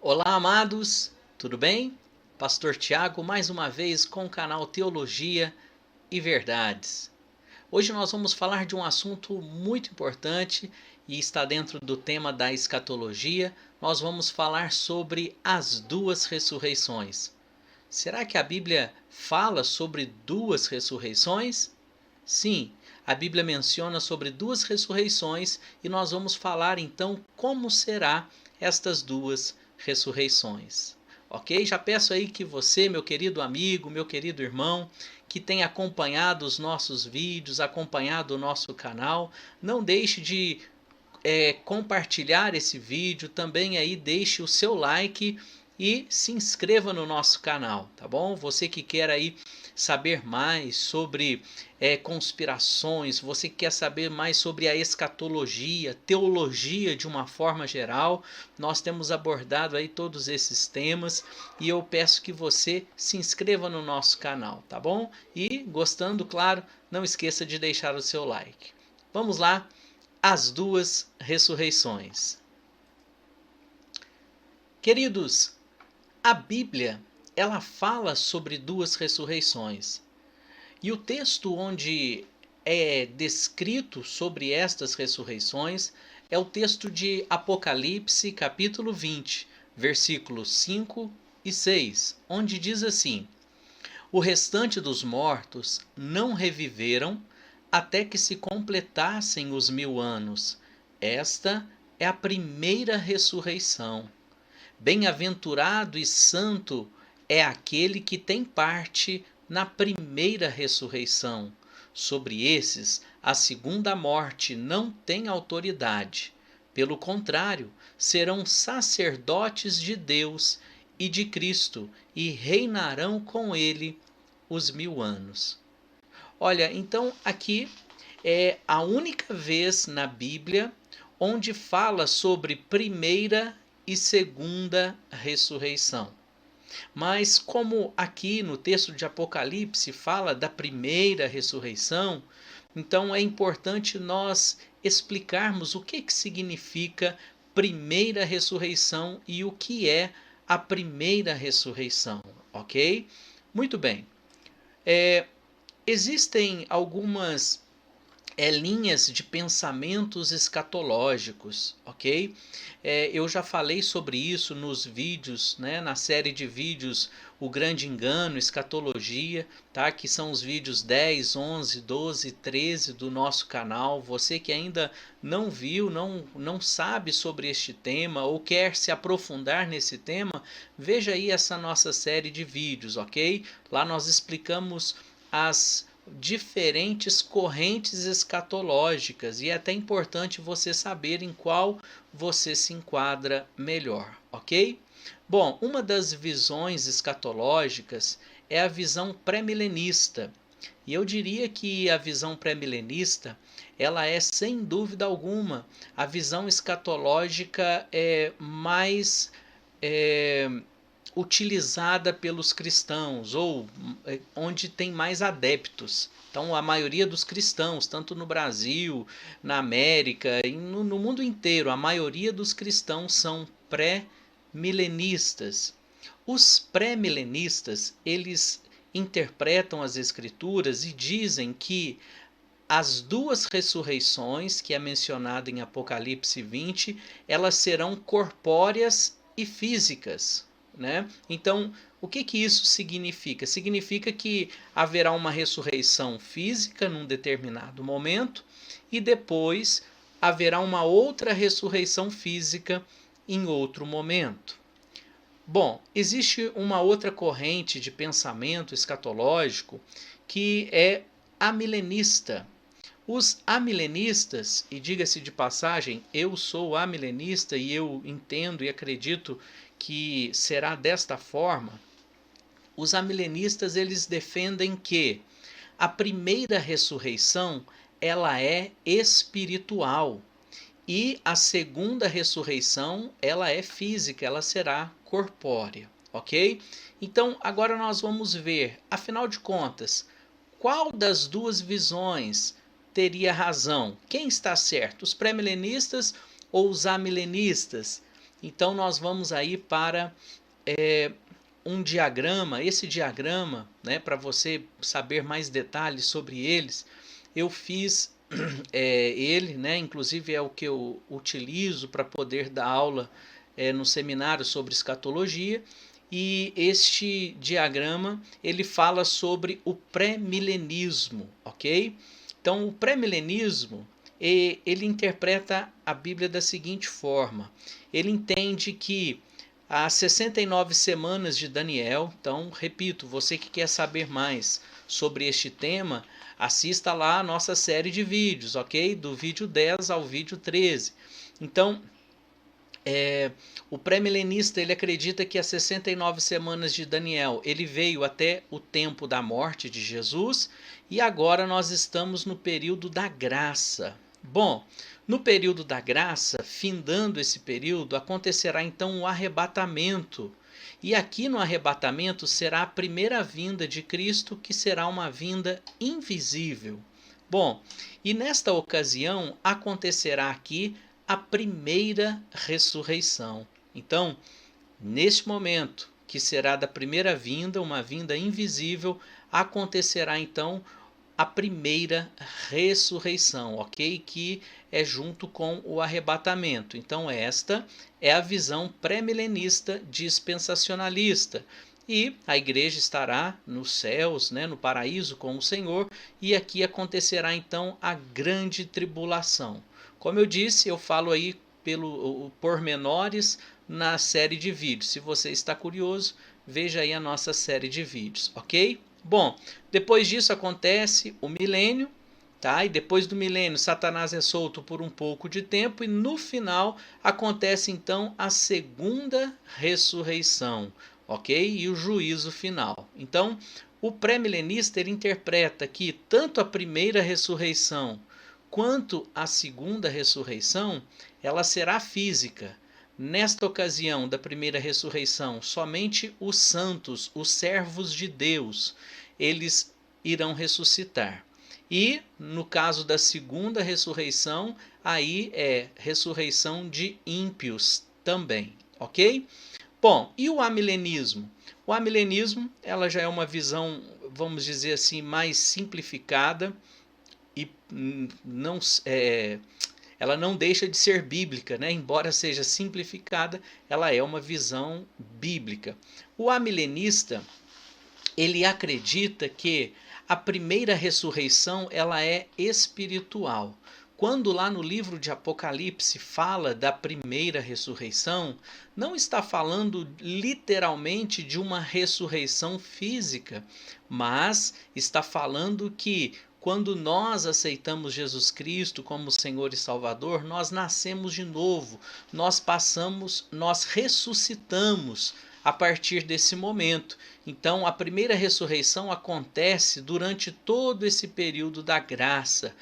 Olá, amados, tudo bem? Pastor Tiago, mais uma vez com o canal Teologia e Verdades. Hoje nós vamos falar de um assunto muito importante e está dentro do tema da escatologia. Nós vamos falar sobre as duas ressurreições. Será que a Bíblia fala sobre duas ressurreições? Sim, a Bíblia menciona sobre duas ressurreições e nós vamos falar então como será estas duas ressurreições. Ok? Já peço aí que você, meu querido amigo, meu querido irmão, que tem acompanhado os nossos vídeos, acompanhado o nosso canal, não deixe de compartilhar esse vídeo, também aí deixe o seu like e se inscreva no nosso canal, tá bom? Você que quer aí saber mais sobre conspirações, você que quer saber mais sobre a escatologia, teologia de uma forma geral, nós temos abordado aí todos esses temas e eu peço que você se inscreva no nosso canal, tá bom? E gostando, claro, não esqueça de deixar o seu like. Vamos lá, as duas ressurreições. Queridos, a Bíblia, ela fala sobre duas ressurreições. E o texto onde é descrito sobre estas ressurreições é o texto de Apocalipse, capítulo 20, versículos 5 e 6, onde diz assim: O restante dos mortos não reviveram até que se completassem os 1000 anos. Esta é a primeira ressurreição. Bem-aventurado e santo é aquele que tem parte na primeira ressurreição. Sobre esses, a segunda morte não tem autoridade. Pelo contrário, serão sacerdotes de Deus e de Cristo e reinarão com ele os 1000 anos. Olha, então aqui é a única vez na Bíblia onde fala sobre primeira e segunda ressurreição. Mas como aqui no texto de Apocalipse fala da primeira ressurreição, então é importante nós explicarmos o que significa primeira ressurreição e o que é a primeira ressurreição, ok? Muito bem. Existem algumas linhas de pensamentos escatológicos, ok? Eu já falei sobre isso nos vídeos, né, na série de vídeos O Grande Engano, Escatologia, tá? Que são os vídeos 10, 11, 12, 13 do nosso canal. Você que ainda não viu, não sabe sobre este tema ou quer se aprofundar nesse tema, veja aí essa nossa série de vídeos, ok? Lá nós explicamos as diferentes correntes escatológicas e é até importante você saber em qual você se enquadra melhor, ok? Bom, uma das visões escatológicas é a visão pré-milenista. E eu diria que a visão pré-milenista, ela é sem dúvida alguma a visão escatológica mais é, utilizada pelos cristãos ou onde tem mais adeptos. Então, a maioria dos cristãos, tanto no Brasil, na América e no mundo inteiro, a maioria dos cristãos são pré-milenistas. Os pré-milenistas, eles interpretam as escrituras e dizem que as duas ressurreições, que é mencionado em Apocalipse 20, elas serão corpóreas e físicas, né? Então, o que isso significa? Significa que haverá uma ressurreição física num determinado momento e depois haverá uma outra ressurreição física em outro momento. Bom, existe uma outra corrente de pensamento escatológico que é amilenista. Os amilenistas, e diga-se de passagem, eu sou amilenista e eu entendo e acredito que será desta forma. Os amilenistas, eles defendem que a primeira ressurreição, ela é espiritual e a segunda ressurreição, ela é física, ela será corpórea, ok? Então, agora nós vamos ver, afinal de contas, qual das duas visões teria razão? Quem está certo, os pré-milenistas ou os amilenistas? Então nós vamos aí para um diagrama. Esse diagrama, né, para você saber mais detalhes sobre eles, eu fiz ele, né, inclusive é o que eu utilizo para poder dar aula no seminário sobre escatologia. E este diagrama ele fala sobre o pré-milenismo, ok? Então o pré-milenismo ele interpreta a Bíblia da seguinte forma: ele entende que as 69 semanas de Daniel, então, repito, você que quer saber mais sobre este tema, assista lá a nossa série de vídeos, ok? Do vídeo 10 ao vídeo 13. Então, o pré-milenista ele acredita que as 69 semanas de Daniel ele veio até o tempo da morte de Jesus e agora nós estamos no período da graça. Bom, no período da graça, findando esse período, acontecerá então o arrebatamento. E aqui no arrebatamento será a primeira vinda de Cristo, que será uma vinda invisível. Bom, e nesta ocasião acontecerá aqui a primeira ressurreição. Então, neste momento, que será da primeira vinda, uma vinda invisível, acontecerá então a primeira ressurreição, ok? Que é junto com o arrebatamento. Então, esta é a visão pré-milenista dispensacionalista. E a igreja estará nos céus, né, no paraíso com o Senhor, e aqui acontecerá então a grande tribulação. Como eu disse, eu falo aí pelo pormenores na série de vídeos. Se você está curioso, veja aí a nossa série de vídeos, ok? Bom, depois disso acontece o milênio, tá? E depois do milênio, Satanás é solto por um pouco de tempo e no final acontece então a segunda ressurreição, ok? E o juízo final. Então, o pré-milenista ele interpreta que tanto a primeira ressurreição quanto a segunda ressurreição, ela será física. Nesta ocasião da primeira ressurreição, somente os santos, os servos de Deus, eles irão ressuscitar. E no caso da segunda ressurreição, aí é ressurreição de ímpios também, ok? Bom, e o amilenismo? O amilenismo, ela já é uma visão, vamos dizer assim, mais simplificada e não ela não deixa de ser bíblica, né? Embora seja simplificada, ela é uma visão bíblica. O amilenista, ele acredita que a primeira ressurreição ela é espiritual. Quando lá no livro de Apocalipse fala da primeira ressurreição, não está falando literalmente de uma ressurreição física, mas está falando que quando nós aceitamos Jesus Cristo como Senhor e Salvador, nós nascemos de novo, nós ressuscitamos a partir desse momento. Então, a primeira ressurreição acontece durante todo esse período da graça.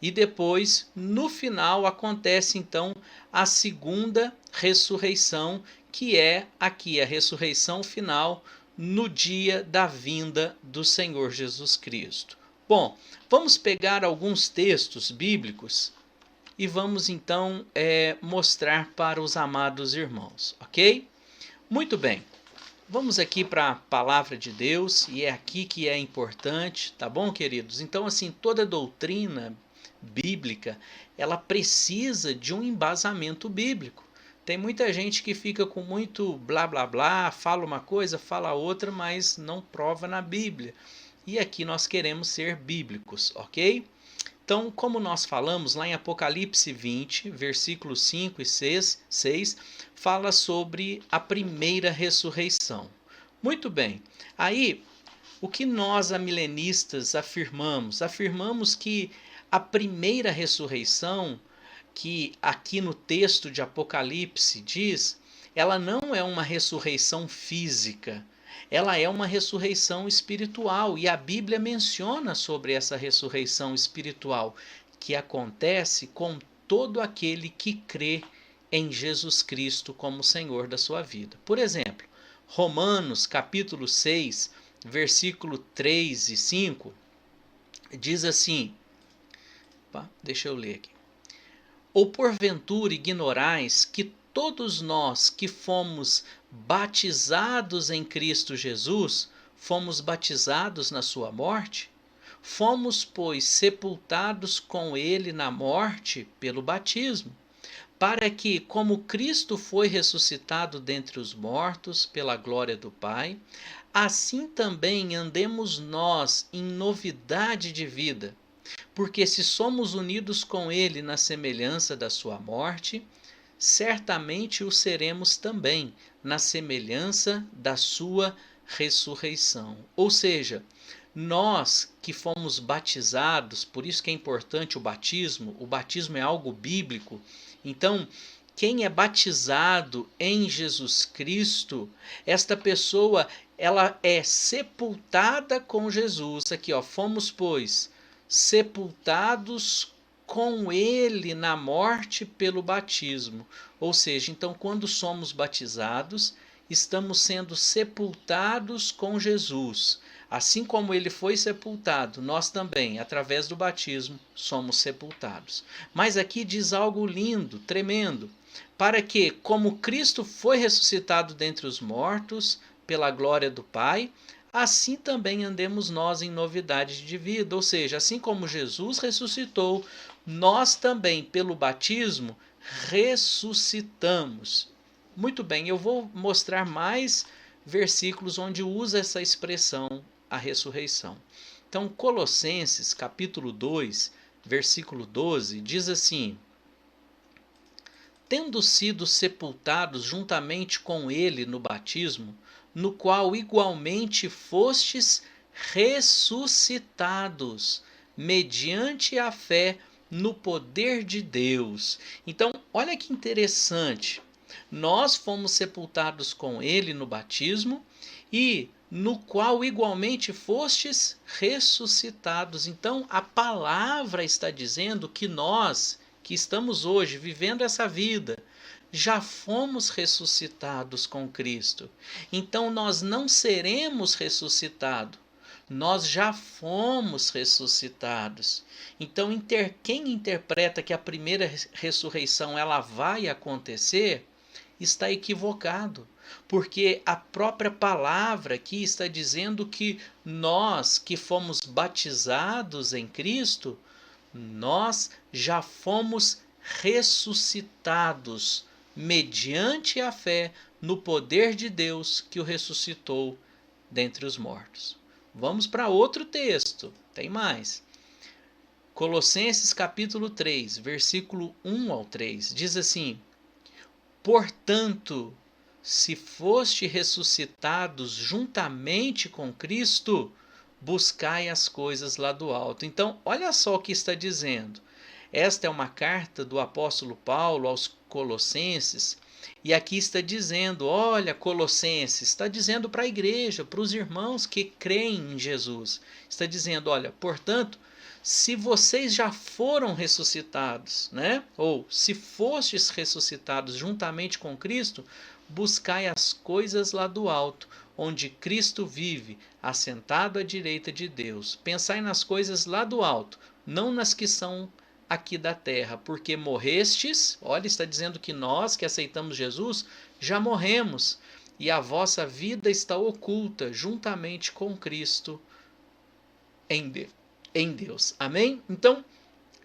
E depois, no final, acontece então a segunda ressurreição, que é aqui a ressurreição final no dia da vinda do Senhor Jesus Cristo. Bom, vamos pegar alguns textos bíblicos e vamos então mostrar para os amados irmãos, ok? Muito bem. Vamos aqui para a palavra de Deus e é aqui que é importante, tá bom, queridos? Então, assim, toda doutrina bíblica, ela precisa de um embasamento bíblico. Tem muita gente que fica com muito blá blá blá, fala uma coisa, fala outra, mas não prova na Bíblia. E aqui nós queremos ser bíblicos, ok? Então, como nós falamos lá em Apocalipse 20, versículos 5 e 6, fala sobre a primeira ressurreição. Muito bem, aí o que nós amilenistas afirmamos? Afirmamos que a primeira ressurreição, que aqui no texto de Apocalipse diz, ela não é uma ressurreição física, ela é uma ressurreição espiritual e a Bíblia menciona sobre essa ressurreição espiritual que acontece com todo aquele que crê em Jesus Cristo como Senhor da sua vida. Por exemplo, Romanos capítulo 6, versículo 3 e 5, diz assim, deixa eu ler aqui. Ou porventura ignorais que todos nós que fomos batizados em Cristo Jesus, fomos batizados na sua morte? Fomos, pois, sepultados com ele na morte pelo batismo, para que, como Cristo foi ressuscitado dentre os mortos pela glória do Pai, assim também andemos nós em novidade de vida. Porque se somos unidos com ele na semelhança da sua morte, certamente o seremos também na semelhança da sua ressurreição. Ou seja, nós que fomos batizados, por isso que é importante o batismo é algo bíblico. Então, quem é batizado em Jesus Cristo, esta pessoa, ela é sepultada com Jesus. Aqui, ó, fomos, pois, sepultados com ele na morte pelo batismo. Ou seja, então, quando somos batizados, estamos sendo sepultados com Jesus. Assim como ele foi sepultado, nós também, através do batismo, somos sepultados. Mas aqui diz algo lindo, tremendo, para que, como Cristo foi ressuscitado dentre os mortos, pela glória do Pai, assim também andemos nós em novidade de vida. Ou seja, assim como Jesus ressuscitou, nós também, pelo batismo, ressuscitamos. Muito bem, eu vou mostrar mais versículos onde usa essa expressão, a ressurreição. Então, Colossenses, capítulo 2, versículo 12, diz assim: tendo sido sepultados juntamente com ele no batismo, no qual igualmente fostes ressuscitados, mediante a fé no poder de Deus. Então, olha que interessante. Nós fomos sepultados com ele no batismo e no qual igualmente fostes ressuscitados. Então, a palavra está dizendo que nós, que estamos hoje vivendo essa vida, já fomos ressuscitados com Cristo. Então, nós não seremos ressuscitados. Nós já fomos ressuscitados. Então, quem interpreta que a primeira ressurreição ela vai acontecer, está equivocado, porque a própria palavra aqui está dizendo que nós que fomos batizados em Cristo, nós já fomos ressuscitados mediante a fé no poder de Deus que o ressuscitou dentre os mortos. Vamos para outro texto, tem mais. Colossenses capítulo 3, versículo 1 ao 3, diz assim: portanto, se foste ressuscitados juntamente com Cristo, buscai as coisas lá do alto. Então, olha só o que está dizendo. Esta é uma carta do apóstolo Paulo aos Colossenses, e aqui está dizendo, olha, Colossenses, está dizendo para a igreja, para os irmãos que creem em Jesus. Está dizendo, olha, portanto, se vocês já foram ressuscitados, né? Ou se fostes ressuscitados juntamente com Cristo, buscai as coisas lá do alto, onde Cristo vive, assentado à direita de Deus. Pensai nas coisas lá do alto, não nas que são aqui da terra, porque morrestes, olha, está dizendo que nós que aceitamos Jesus, já morremos, e a vossa vida está oculta juntamente com Cristo em Deus. Amém? Então,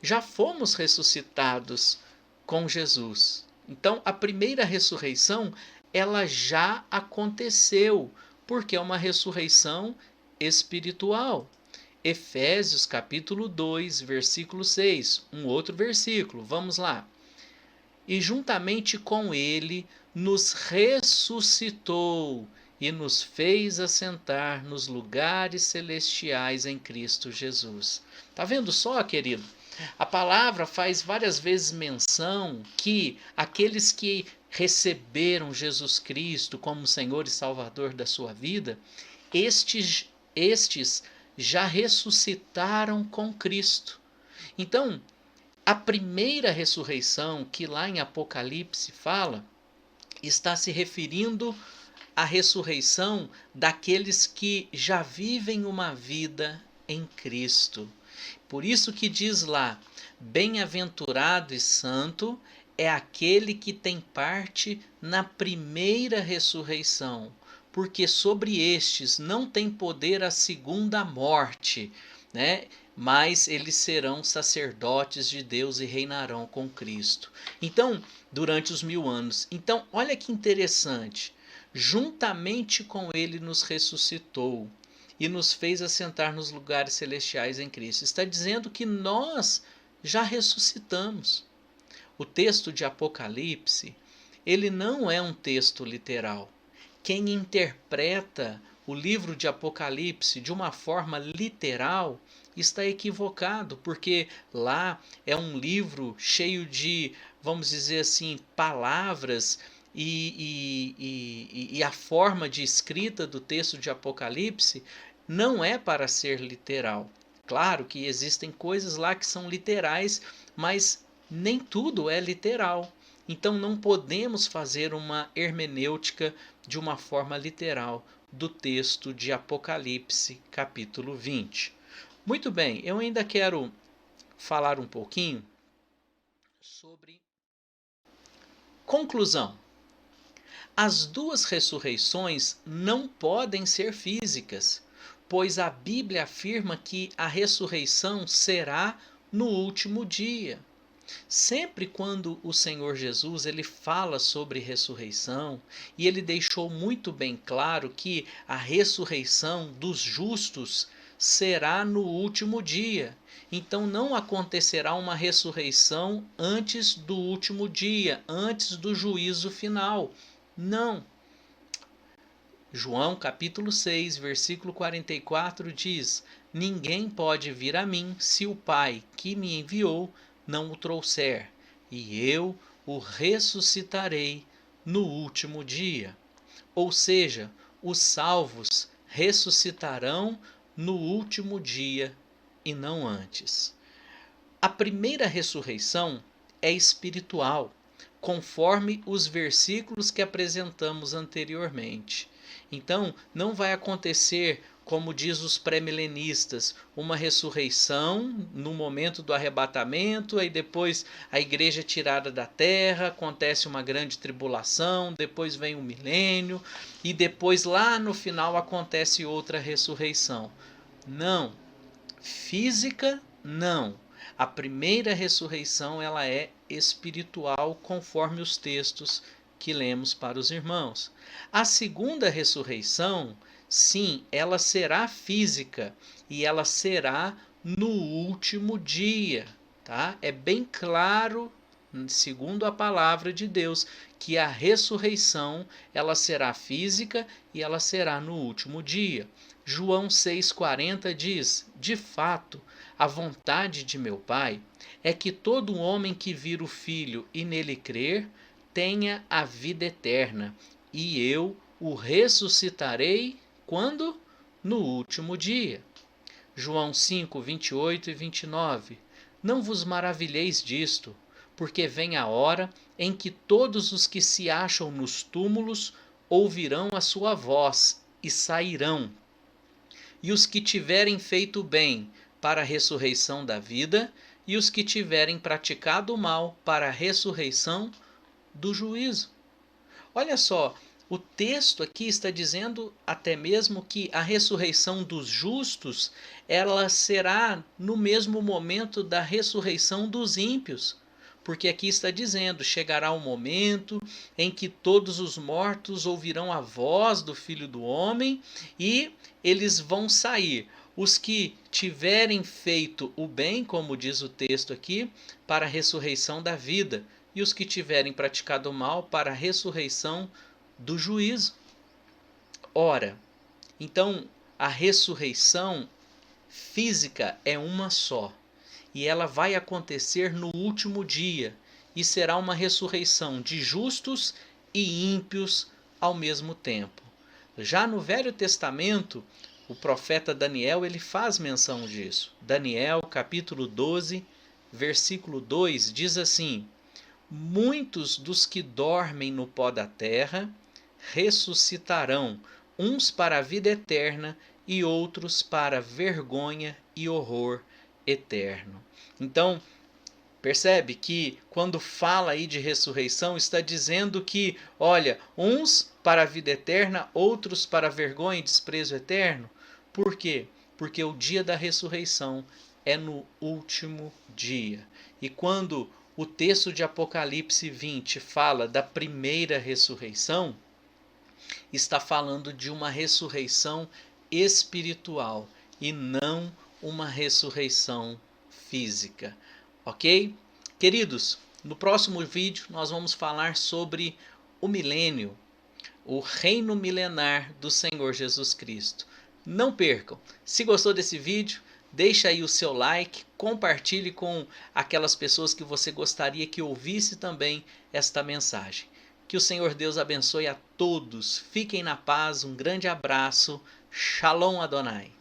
já fomos ressuscitados com Jesus. Então, a primeira ressurreição, ela já aconteceu, porque é uma ressurreição espiritual. Efésios capítulo 2, versículo 6, um outro versículo, vamos lá. E juntamente com ele nos ressuscitou e nos fez assentar nos lugares celestiais em Cristo Jesus. Tá vendo só, querido? A palavra faz várias vezes menção que aqueles que receberam Jesus Cristo como Senhor e Salvador da sua vida, estes já ressuscitaram com Cristo. Então, a primeira ressurreição que lá em Apocalipse fala, está se referindo à ressurreição daqueles que já vivem uma vida em Cristo. Por isso que diz lá, bem-aventurado e santo é aquele que tem parte na primeira ressurreição, porque sobre estes não tem poder a segunda morte, né? Mas eles serão sacerdotes de Deus e reinarão com Cristo. Então, durante os 1000 anos. Então, olha que interessante. Juntamente com ele nos ressuscitou e nos fez assentar nos lugares celestiais em Cristo. Está dizendo que nós já ressuscitamos. O texto de Apocalipse, ele não é um texto literal. Quem interpreta o livro de Apocalipse de uma forma literal está equivocado, porque lá é um livro cheio de, vamos dizer assim, palavras e a forma de escrita do texto de Apocalipse não é para ser literal. Claro que existem coisas lá que são literais, mas nem tudo é literal. Então não podemos fazer uma hermenêutica de uma forma literal do texto de Apocalipse, capítulo 20. Muito bem, eu ainda quero falar um pouquinho sobre conclusão. As duas ressurreições não podem ser físicas, pois a Bíblia afirma que a ressurreição será no último dia. Sempre quando o Senhor Jesus ele fala sobre ressurreição, e ele deixou muito bem claro que a ressurreição dos justos será no último dia. Então não acontecerá uma ressurreição antes do último dia, antes do juízo final. Não. João capítulo 6, versículo 44 diz: Ninguém pode vir a mim se o Pai que me enviou não o trouxer, e eu o ressuscitarei no último dia. Ou seja, os salvos ressuscitarão no último dia e não antes. A primeira ressurreição é espiritual, conforme os versículos que apresentamos anteriormente. Então, não vai acontecer, como diz os pré-milenistas, uma ressurreição no momento do arrebatamento, aí depois a igreja é tirada da terra, acontece uma grande tribulação, depois vem o milênio, e depois lá no final acontece outra ressurreição. Não. Física, não. A primeira ressurreição ela é espiritual, conforme os textos que lemos para os irmãos. A segunda ressurreição, sim, ela será física e ela será no último dia, tá? É bem claro, segundo a palavra de Deus, que a ressurreição ela será física e ela será no último dia. João 6,40 diz: De fato, a vontade de meu Pai é que todo homem que vir o Filho e nele crer tenha a vida eterna, e eu o ressuscitarei quando? No último dia. João 5, 28 e 29. Não vos maravilheis disto, porque vem a hora em que todos os que se acham nos túmulos ouvirão a sua voz e sairão. E os que tiverem feito bem para a ressurreição da vida, e os que tiverem praticado o mal para a ressurreição do juízo. Olha só, o texto aqui está dizendo até mesmo que a ressurreição dos justos, ela será no mesmo momento da ressurreição dos ímpios. Porque aqui está dizendo, chegará o momento em que todos os mortos ouvirão a voz do Filho do Homem e eles vão sair. Os que tiverem feito o bem, como diz o texto aqui, para a ressurreição da vida, e os que tiverem praticado o mal para a ressurreição do juízo. Ora, então a ressurreição física é uma só, e ela vai acontecer no último dia, e será uma ressurreição de justos e ímpios ao mesmo tempo. Já no Velho Testamento, o profeta Daniel ele faz menção disso. Daniel, capítulo 12, versículo 2, diz assim: Muitos dos que dormem no pó da terra ressuscitarão, uns para a vida eterna e outros para vergonha e horror eterno. Então, Percebe que quando fala aí de ressurreição, está dizendo que, olha, uns para a vida eterna, outros para a vergonha e desprezo eterno. Por quê? Porque o dia da ressurreição é no último dia. E quando o texto de Apocalipse 20 fala da primeira ressurreição, está falando de uma ressurreição espiritual e não uma ressurreição física. Ok? Queridos, no próximo vídeo nós vamos falar sobre o milênio, o reino milenar do Senhor Jesus Cristo. Não percam! Se gostou desse vídeo, deixa aí o seu like, compartilhe com aquelas pessoas que você gostaria que ouvisse também esta mensagem. Que o Senhor Deus abençoe a todos. Fiquem na paz, um grande abraço. Shalom Adonai.